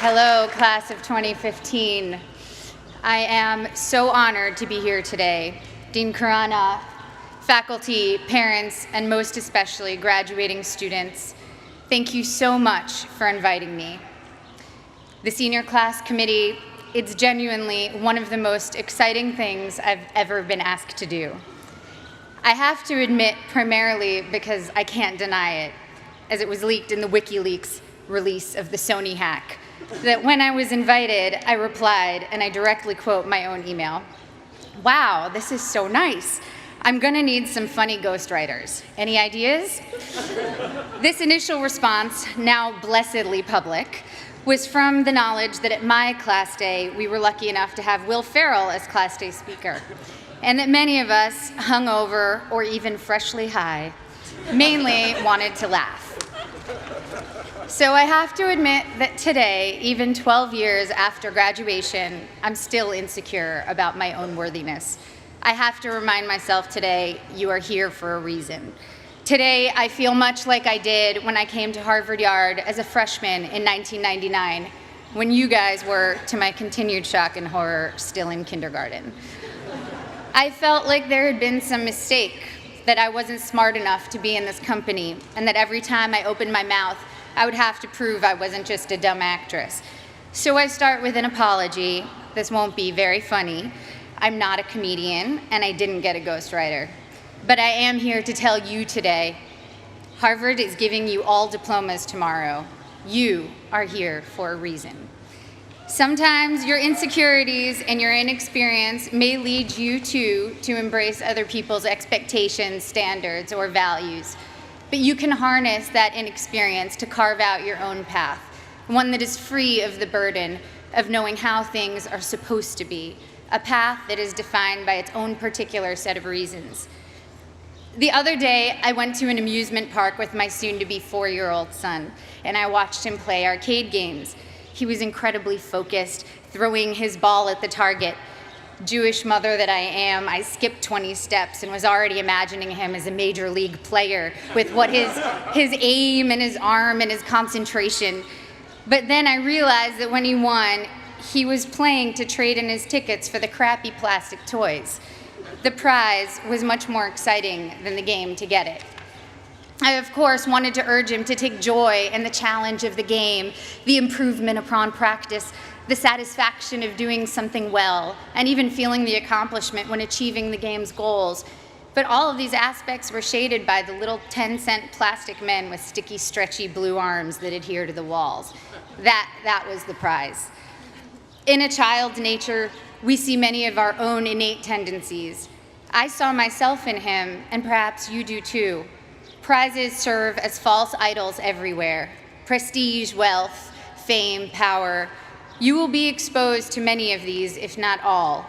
Hello, class of 2015. I am so honored to be here today. Dean Khurana, faculty, parents, and most especially graduating students, thank you so much for inviting me. The senior class committee, it's genuinely one of the most exciting things I've ever been asked to do. I have to admit, primarily because I can't deny it, as it was leaked in the WikiLeaks release of the Sony hack, that when I was invited, I replied, and I directly quote my own email, "Wow, this is so nice. I'm gonna need some funny ghostwriters. Any ideas?" This initial response, now blessedly public, was from the knowledge that at my class day, we were lucky enough to have Will Ferrell as class day speaker, and that many of us, hungover or even freshly high, mainly wanted to laugh. So I have to admit that today, even 12 years after graduation, I'm still insecure about my own worthiness. I have to remind myself today, you are here for a reason. Today, I feel much like I did when I came to Harvard Yard as a freshman in 1999, when you guys were, to my continued shock and horror, still in kindergarten. I felt like there had been some mistake, that I wasn't smart enough to be in this company, and that every time I opened my mouth, I would have to prove I wasn't just a dumb actress. So I start with an apology. This won't be very funny. I'm not a comedian, and I didn't get a ghostwriter. But I am here to tell you today, Harvard is giving you all diplomas tomorrow. You are here for a reason. Sometimes your insecurities and your inexperience may lead you to embrace other people's expectations, standards, or values. But you can harness that inexperience to carve out your own path, one that is free of the burden of knowing how things are supposed to be, a path that is defined by its own particular set of reasons. The other day, I went to an amusement park with my soon-to-be 4-year-old son, and I watched him play arcade games. He was incredibly focused, throwing his ball at the target. Jewish mother that I am, I skipped 20 steps and was already imagining him as a major league player with what his aim and his arm and his concentration. But then I realized that when he won, he was playing to trade in his tickets for the crappy plastic toys. The prize was much more exciting than the game to get it. I, of course, wanted to urge him to take joy in the challenge of the game, the improvement upon practice, the satisfaction of doing something well, and even feeling the accomplishment when achieving the game's goals. But all of these aspects were shaded by the little 10-cent plastic men with sticky, stretchy blue arms that adhere to the walls. That was the prize. In a child's nature, we see many of our own innate tendencies. I saw myself in him, and perhaps you do too. Prizes serve as false idols everywhere. Prestige, wealth, fame, power. You will be exposed to many of these, if not all.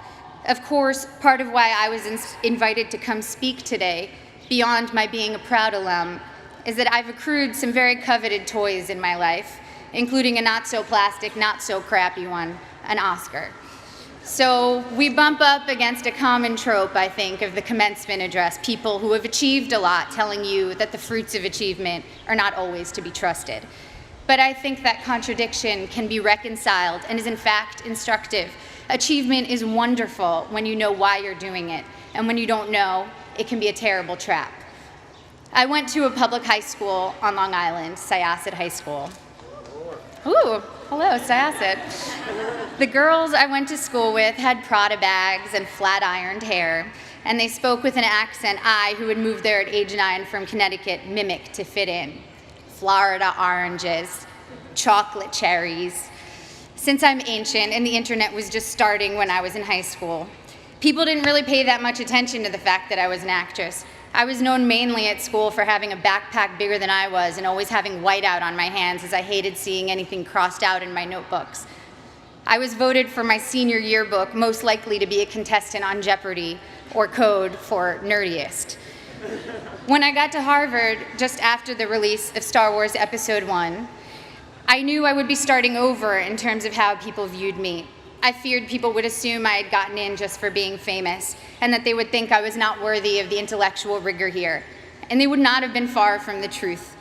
Of course, part of why I was invited to come speak today, beyond my being a proud alum, is that I've accrued some very coveted toys in my life, including a not-so-plastic, not-so-crappy one, an Oscar. So we bump up against a common trope, I think, of the commencement address, people who have achieved a lot telling you that the fruits of achievement are not always to be trusted. But I think that contradiction can be reconciled and is in fact instructive. Achievement is wonderful when you know why you're doing it, and when you don't know, it can be a terrible trap. I went to a public high school on Long Island, Syosset High School. Ooh, hello, Syosset. The girls I went to school with had Prada bags and flat-ironed hair, and they spoke with an accent I, who had moved there at age 9 from Connecticut, mimicked to fit in. Florida oranges, chocolate cherries. Since I'm ancient and the internet was just starting when I was in high school, people didn't really pay that much attention to the fact that I was an actress. I was known mainly at school for having a backpack bigger than I was and always having whiteout on my hands, as I hated seeing anything crossed out in my notebooks. I was voted for my senior yearbook most likely to be a contestant on Jeopardy, or code for nerdiest. When I got to Harvard, just after the release of Star Wars Episode 1, I knew I would be starting over in terms of how people viewed me. I feared people would assume I had gotten in just for being famous, and that they would think I was not worthy of the intellectual rigor here. And they would not have been far from the truth.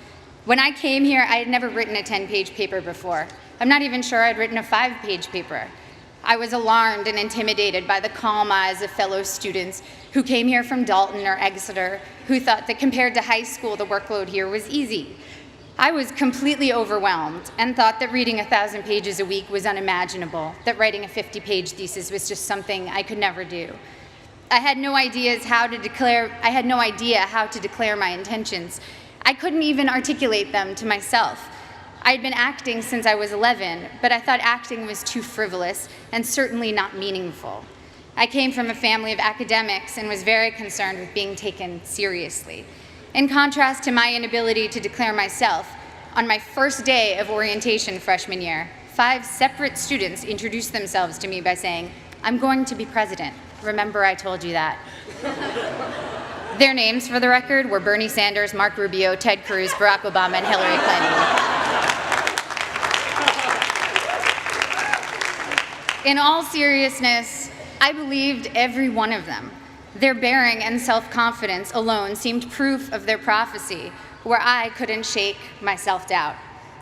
When I came here, I had never written a 10-page paper before. I'm not even sure I'd written a 5-page paper. I was alarmed and intimidated by the calm eyes of fellow students who came here from Dalton or Exeter, who thought that compared to high school, the workload here was easy. I was completely overwhelmed and thought that reading 1,000 pages a week was unimaginable, that writing a 50-page thesis was just something I could never do. I had no idea how to declare my intentions. I couldn't even articulate them to myself. I had been acting since I was 11, but I thought acting was too frivolous and certainly not meaningful. I came from a family of academics and was very concerned with being taken seriously. In contrast to my inability to declare myself, on my first day of orientation freshman year, 5 separate students introduced themselves to me by saying, "I'm going to be president. Remember I told you that." Their names, for the record, were Bernie Sanders, Mark Rubio, Ted Cruz, Barack Obama, and Hillary Clinton. In all seriousness, I believed every one of them. Their bearing and self-confidence alone seemed proof of their prophecy, where I couldn't shake my self-doubt.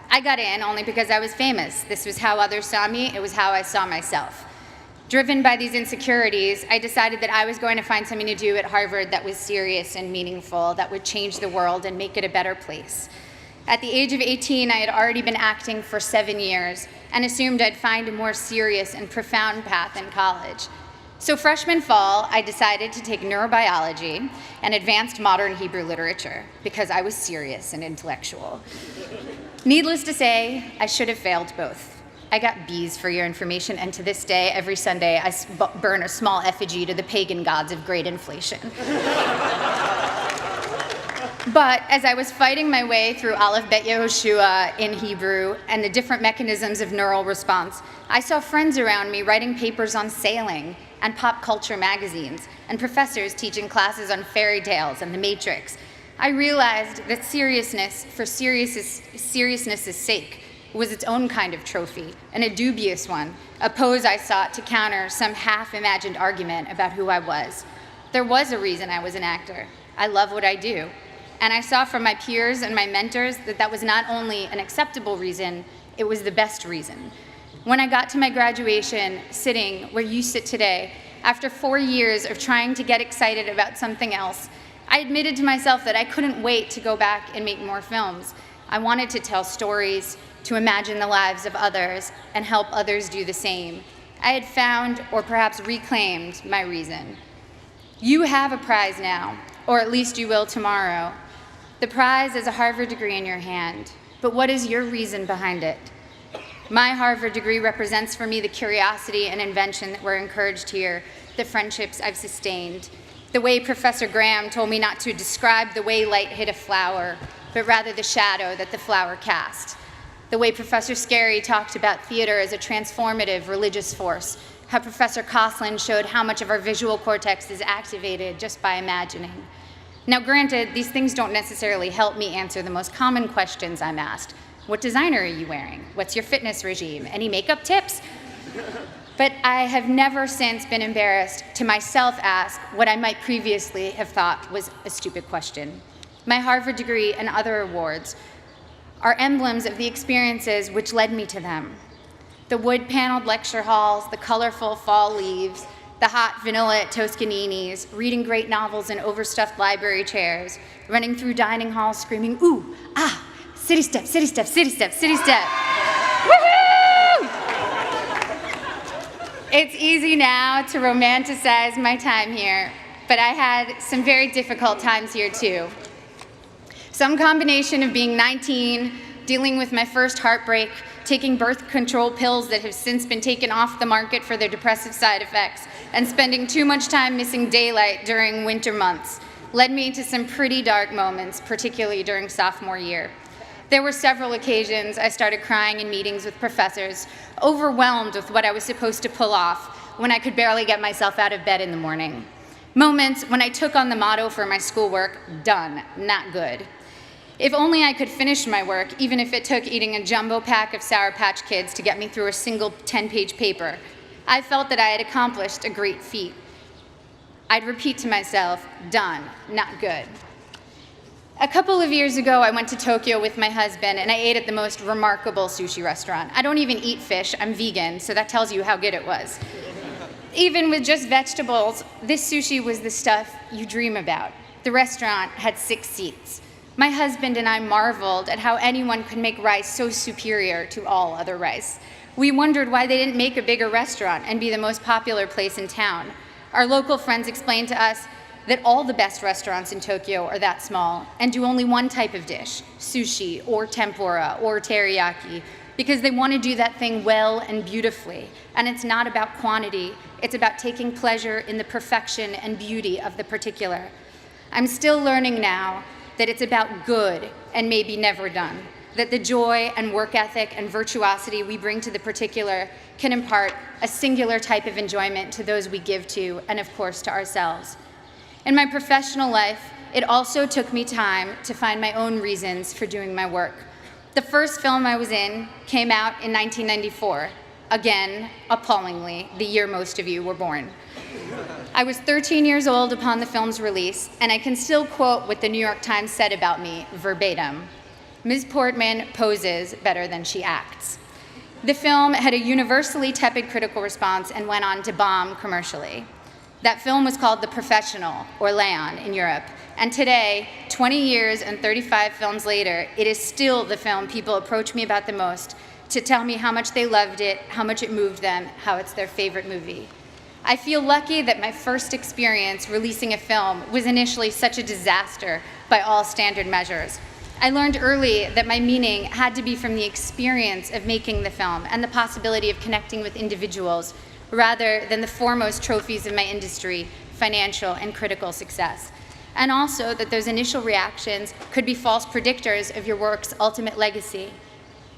I got in only because I was famous. This was how others saw me. It was how I saw myself. Driven by these insecurities, I decided that I was going to find something to do at Harvard that was serious and meaningful, that would change the world and make it a better place. At the age of 18, I had already been acting for 7 years and assumed I'd find a more serious and profound path in college. So freshman fall, I decided to take neurobiology and advanced modern Hebrew literature because I was serious and intellectual. Needless to say, I should have failed both. I got B's for your information, and to this day, every Sunday, I burn a small effigy to the pagan gods of great inflation. But as I was fighting my way through Aleph Bet Yehoshua in Hebrew and the different mechanisms of neural response, I saw friends around me writing papers on sailing and pop culture magazines, and professors teaching classes on fairy tales and the Matrix. I realized that seriousness for seriousness' sake was its own kind of trophy, and a dubious one, a pose I sought to counter some half-imagined argument about who I was. There was a reason I was an actor. I love what I do. And I saw from my peers and my mentors that that was not only an acceptable reason, it was the best reason. When I got to my graduation, sitting where you sit today, after 4 years of trying to get excited about something else, I admitted to myself that I couldn't wait to go back and make more films. I wanted to tell stories, to imagine the lives of others, and help others do the same. I had found, or perhaps reclaimed, my reason. You have a prize now, or at least you will tomorrow. The prize is a Harvard degree in your hand, but what is your reason behind it? My Harvard degree represents for me the curiosity and invention that were encouraged here, the friendships I've sustained, the way Professor Graham told me not to describe the way light hit a flower, but rather the shadow that the flower cast, the way Professor Scarry talked about theater as a transformative religious force, how Professor Coslin showed how much of our visual cortex is activated just by imagining. Now granted, these things don't necessarily help me answer the most common questions I'm asked. What designer are you wearing? What's your fitness regime? Any makeup tips? But I have never since been embarrassed to myself ask what I might previously have thought was a stupid question. My Harvard degree and other awards are emblems of the experiences which led me to them. The wood-paneled lecture halls, the colorful fall leaves, the hot vanilla at Toscanini's, reading great novels in overstuffed library chairs, running through dining halls screaming, ooh, ah, city step, city step, city step, city step. Woohoo! It's easy now to romanticize my time here, but I had some very difficult times here too. Some combination of being 19, dealing with my first heartbreak, taking birth control pills that have since been taken off the market for their depressive side effects, and spending too much time missing daylight during winter months led me to some pretty dark moments, particularly during sophomore year. There were several occasions I started crying in meetings with professors, overwhelmed with what I was supposed to pull off when I could barely get myself out of bed in the morning. Moments when I took on the motto for my schoolwork, done, not good. If only I could finish my work, even if it took eating a jumbo pack of Sour Patch Kids to get me through a single 10-page paper. I felt that I had accomplished a great feat. I'd repeat to myself, done, not good. A couple of years ago, I went to Tokyo with my husband, and I ate at the most remarkable sushi restaurant. I don't even eat fish, I'm vegan, so that tells you how good it was. Even with just vegetables, this sushi was the stuff you dream about. The restaurant had 6 seats. My husband and I marveled at how anyone could make rice so superior to all other rice. We wondered why they didn't make a bigger restaurant and be the most popular place in town. Our local friends explained to us that all the best restaurants in Tokyo are that small and do only one type of dish, sushi or tempura or teriyaki, because they want to do that thing well and beautifully. And it's not about quantity, it's about taking pleasure in the perfection and beauty of the particular. I'm still learning now that it's about good and maybe never done, that the joy and work ethic and virtuosity we bring to the particular can impart a singular type of enjoyment to those we give to, and of course to ourselves. In my professional life, it also took me time to find my own reasons for doing my work. The first film I was in came out in 1994. Again, appallingly, the year most of you were born. I was 13 years old upon the film's release, and I can still quote what the New York Times said about me verbatim. Ms. Portman poses better than she acts. The film had a universally tepid critical response and went on to bomb commercially. That film was called The Professional, or Leon in Europe, and today, 20 years and 35 films later, it is still the film people approach me about the most to tell me how much they loved it, how much it moved them, how it's their favorite movie. I feel lucky that my first experience releasing a film was initially such a disaster by all standard measures. I learned early that my meaning had to be from the experience of making the film and the possibility of connecting with individuals rather than the foremost trophies of my industry, financial and critical success. And also that those initial reactions could be false predictors of your work's ultimate legacy.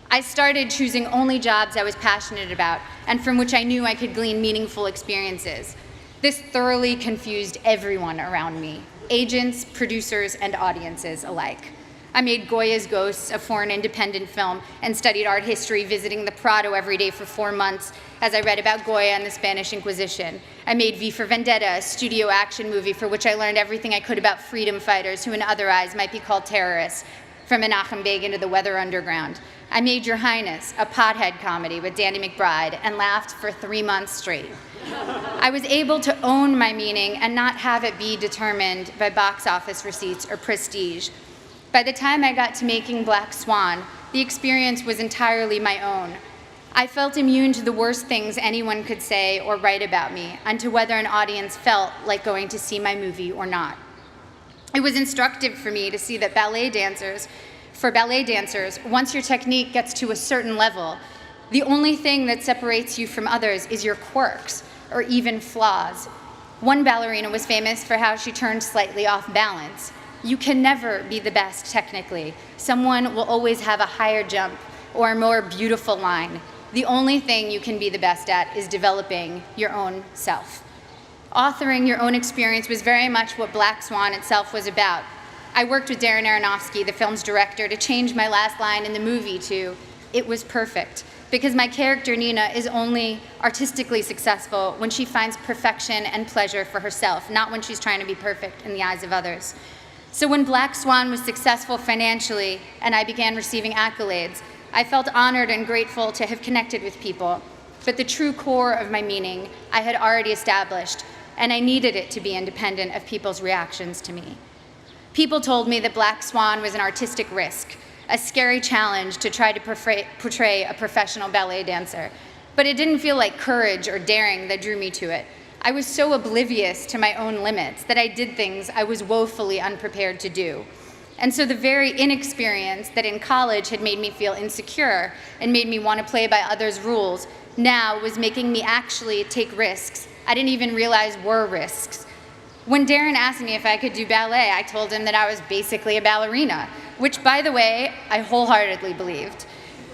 I started choosing only jobs I was passionate about and from which I knew I could glean meaningful experiences. This thoroughly confused everyone around me, agents, producers, and audiences alike. I made Goya's Ghosts, a foreign independent film, and studied art history, visiting the Prado every day for 4 months as I read about Goya and the Spanish Inquisition. I made V for Vendetta, a studio action movie for which I learned everything I could about freedom fighters who in other eyes might be called terrorists, from Menachem Begin to the Weather Underground. I made Your Highness, a pothead comedy with Danny McBride, and laughed for 3 months straight. I was able to own my meaning and not have it be determined by box office receipts or prestige. By the time I got to making Black Swan, the experience was entirely my own. I felt immune to the worst things anyone could say or write about me, and to whether an audience felt like going to see my movie or not. It was instructive for me to see that for ballet dancers, once your technique gets to a certain level, the only thing that separates you from others is your quirks, or even flaws. One ballerina was famous for how she turned slightly off balance. You can never be the best technically. Someone will always have a higher jump or a more beautiful line. The only thing you can be the best at is developing your own self. Authoring your own experience was very much what Black Swan itself was about. I worked with Darren Aronofsky, the film's director, to change my last line in the movie to, "It was perfect," because my character Nina is only artistically successful when she finds perfection and pleasure for herself, not when she's trying to be perfect in the eyes of others. So when Black Swan was successful financially and I began receiving accolades, I felt honored and grateful to have connected with people. But the true core of my meaning I had already established, and I needed it to be independent of people's reactions to me. People told me that Black Swan was an artistic risk, a scary challenge to try to portray a professional ballet dancer. But it didn't feel like courage or daring that drew me to it. I was so oblivious to my own limits that I did things I was woefully unprepared to do. And so the very inexperience that in college had made me feel insecure and made me want to play by others' rules now was making me actually take risks I didn't even realize were risks. When Darren asked me if I could do ballet, I told him that I was basically a ballerina, which, by the way, I wholeheartedly believed.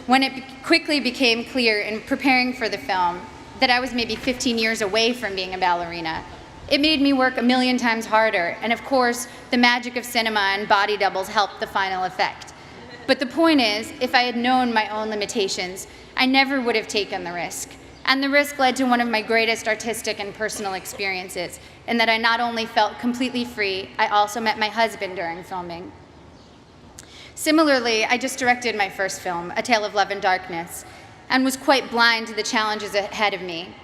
When it quickly became clear in preparing for the film that I was maybe 15 years away from being a ballerina, it made me work a million times harder, and of course, the magic of cinema and body doubles helped the final effect. But the point is, if I had known my own limitations, I never would have taken the risk. And the risk led to one of my greatest artistic and personal experiences, in that I not only felt completely free, I also met my husband during filming. Similarly, I just directed my first film, A Tale of Love and Darkness, and was quite blind to the challenges ahead of me.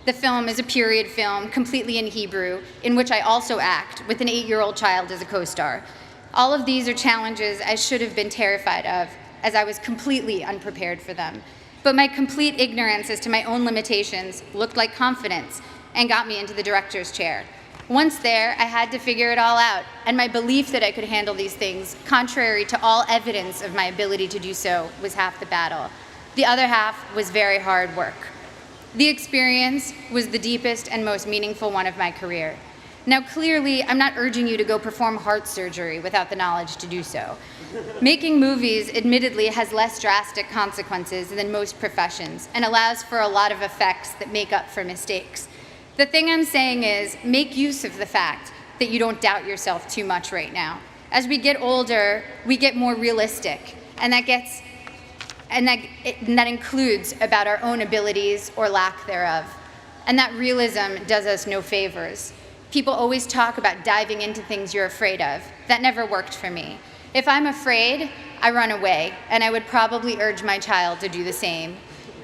The film is a period film, completely in Hebrew, in which I also act, with an 8-year-old child as a co-star. All of these are challenges I should have been terrified of, as I was completely unprepared for them. But my complete ignorance as to my own limitations looked like confidence and got me into the director's chair. Once there, I had to figure it all out, and my belief that I could handle these things, contrary to all evidence of my ability to do so, was half the battle. The other half was very hard work. The experience was the deepest and most meaningful one of my career. Now, clearly, I'm not urging you to go perform heart surgery without the knowledge to do so. Making movies, admittedly, has less drastic consequences than most professions and allows for a lot of effects that make up for mistakes. The thing I'm saying is, make use of the fact that you don't doubt yourself too much right now. As we get older, we get more realistic, and that includes about our own abilities or lack thereof. And that realism does us no favors. People always talk about diving into things you're afraid of. That never worked for me. If I'm afraid, I run away, and I would probably urge my child to do the same.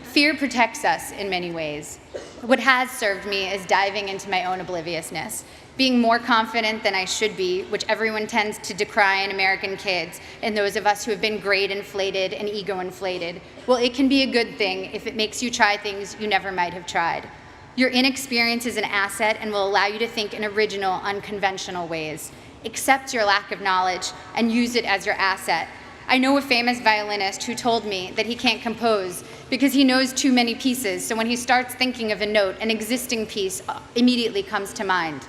Fear protects us in many ways. What has served me is diving into my own obliviousness, being more confident than I should be, which everyone tends to decry in American kids, and those of us who have been grade inflated and ego inflated. Well, it can be a good thing if it makes you try things you never might have tried. Your inexperience is an asset and will allow you to think in original, unconventional ways. Accept your lack of knowledge and use it as your asset. I know a famous violinist who told me that he can't compose because he knows too many pieces, so when he starts thinking of a note, an existing piece immediately comes to mind.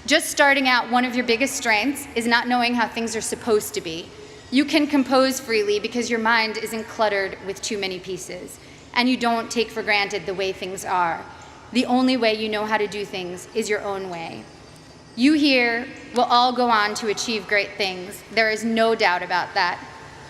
Just starting out, one of your biggest strengths is not knowing how things are supposed to be. You can compose freely because your mind isn't cluttered with too many pieces, and you don't take for granted the way things are. The only way you know how to do things is your own way. You here will all go on to achieve great things. There is no doubt about that.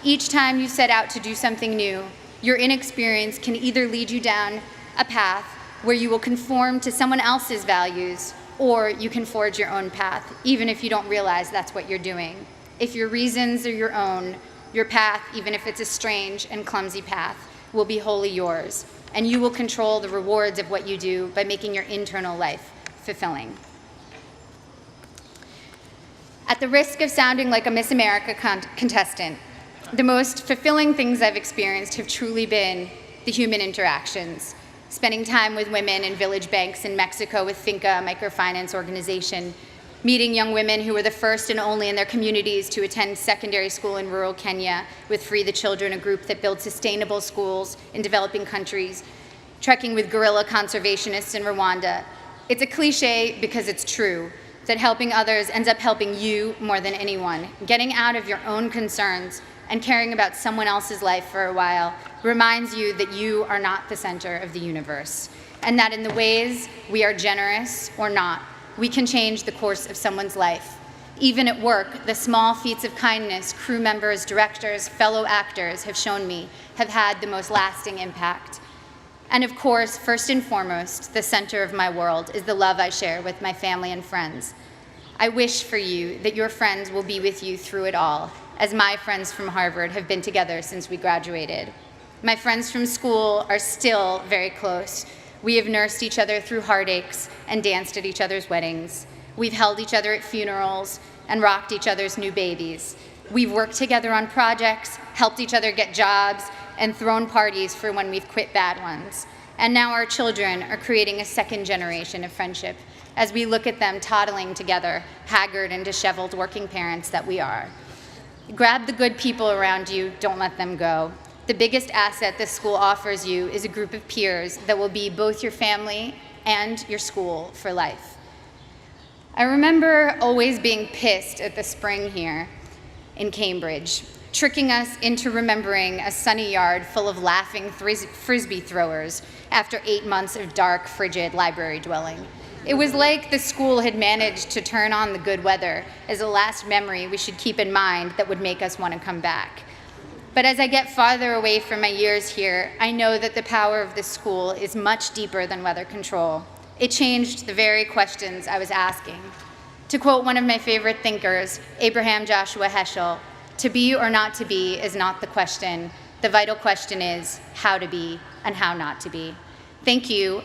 Each time you set out to do something new, your inexperience can either lead you down a path where you will conform to someone else's values, or you can forge your own path, even if you don't realize that's what you're doing. If your reasons are your own, your path, even if it's a strange and clumsy path, will be wholly yours, and you will control the rewards of what you do by making your internal life fulfilling. At the risk of sounding like a Miss America contestant, the most fulfilling things I've experienced have truly been the human interactions. Spending time with women in village banks in Mexico with Finca, a microfinance organization, meeting young women who were the first and only in their communities to attend secondary school in rural Kenya with Free the Children, a group that builds sustainable schools in developing countries, trekking with guerrilla conservationists in Rwanda. It's a cliche because it's true, that helping others ends up helping you more than anyone. Getting out of your own concerns and caring about someone else's life for a while reminds you that you are not the center of the universe, and that in the ways we are generous or not, we can change the course of someone's life. Even at work, the small feats of kindness crew members, directors, fellow actors have shown me have had the most lasting impact. And of course, first and foremost, the center of my world is the love I share with my family and friends. I wish for you that your friends will be with you through it all, as my friends from Harvard have been together since we graduated. My friends from school are still very close. We have nursed each other through heartaches and danced at each other's weddings. We've held each other at funerals and rocked each other's new babies. We've worked together on projects, helped each other get jobs, and thrown parties for when we've quit bad ones. And now our children are creating a second generation of friendship as we look at them toddling together, haggard and disheveled working parents that we are. Grab the good people around you, don't let them go. The biggest asset this school offers you is a group of peers that will be both your family and your school for life. I remember always being pissed at the spring here in Cambridge, tricking us into remembering a sunny yard full of laughing frisbee throwers after 8 months of dark, frigid library dwelling. It was like the school had managed to turn on the good weather as a last memory we should keep in mind that would make us want to come back. But as I get farther away from my years here, I know that the power of this school is much deeper than weather control. It changed the very questions I was asking. To quote one of my favorite thinkers, Abraham Joshua Heschel, To be or not to be is not the question. The vital question is how to be and how not to be. Thank you.